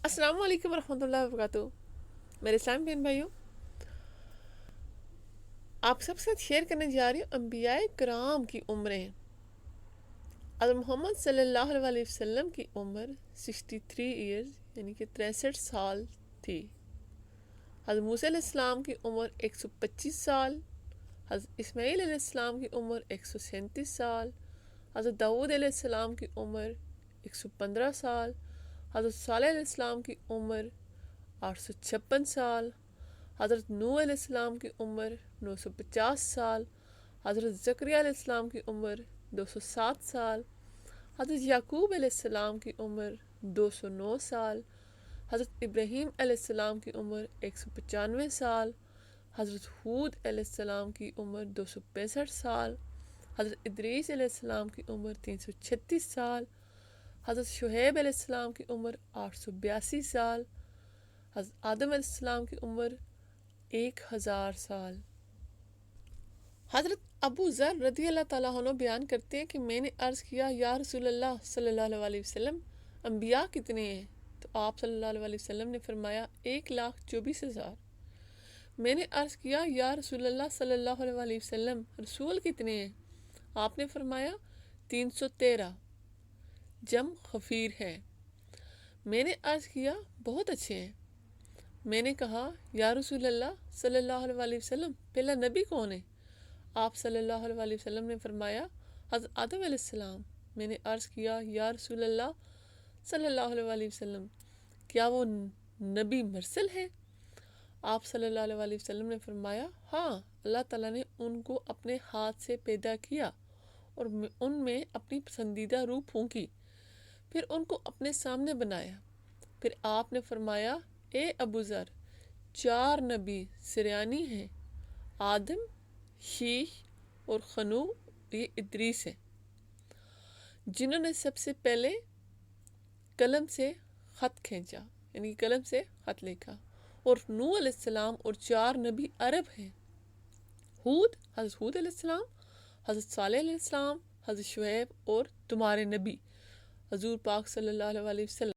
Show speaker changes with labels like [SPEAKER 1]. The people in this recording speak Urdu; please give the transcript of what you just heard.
[SPEAKER 1] السلام علیکم ورحمۃ اللہ وبرکاتہ۔ میرے اسلام بہن بھائیوں، آپ سب کے ساتھ شیئر کرنے جا رہی ہوں انبیاء کرام کی عمریں۔ حضرت محمد صلی اللہ علیہ وسلم کی عمر 63 ایئرز یعنی کہ 63 سال تھی۔ حضرت موسیٰ علیہ السلام کی عمر 125 سال، حضرت اسماعیل علیہ السلام کی عمر 137 سال، حضرت داؤد علیہ السلام کی عمر 115 سال، حضرت صالح علیہ السلام کی عمر 856 سال، حضرت نوح علیہ السلام کی عمر 950 سال، حضرت زکریا علیہ السلام کی عمر 207 سال، حضرت یعقوب علیہ السلام کی عمر 209 سال، حضرت ابراہیم علیہ السلام کی عمر 195 سال، حضرت ہود علیہ السلام کی عمر 265 سال، حضرت ادریس علیہ السلام کی عمر 336 سال، حضرت شعیب علیہ السلام کی عمر 882 سال، حضرت آدم علیہ السلام کی عمر 1000 سال۔ حضرت ابو ذر رضی اللہ تعالیٰ عنہ بیان کرتے ہیں کہ میں نے عرض کیا یا رسول اللہ صلی اللہ علیہ وسلم، انبیاء کتنے ہیں؟ تو آپ صلی اللہ علیہ وسلم نے فرمایا 1,24,000۔ میں نے عرض کیا یا رسول اللہ صلی اللہ علیہ وسلم، رسول کتنے ہیں؟ آپ نے فرمایا 313، جم غفیر ہے۔ میں نے عرض کیا بہت اچھے ہیں۔ میں نے کہا یا رسول اللہ صلی اللہ علیہ وسلم، پہلا نبی کون ہے؟ آپ صلی اللہ علیہ وسلم نے فرمایا حضرت آدم علیہ السلام۔ میں نے عرض کیا یا رسول اللہ صلی اللہ علیہ وسلم، کیا وہ نبی مرسل ہے؟ آپ صلی اللہ علیہ وسلم نے فرمایا ہاں، اللہ تعالیٰ نے ان کو اپنے ہاتھ سے پیدا کیا اور ان میں اپنی پسندیدہ روح پھونکی، پھر ان کو اپنے سامنے بنایا۔ پھر آپ نے فرمایا اے ابو ذر، 4 نبی سریانی ہیں، آدم، شیش اور خنوع، یہ ادریس ہیں، جنہوں نے سب سے پہلے قلم سے خط کھینچا یعنی قلم سے خط لکھا، اور نوح علیہ السلام اور 4 نبی عرب ہیں، حضرت ہود علیہ السلام، حضرت صالح علیہ السلام، حضرت شعیب اور تمہارے نبی حضور پاک صلی اللہ علیہ وسلم۔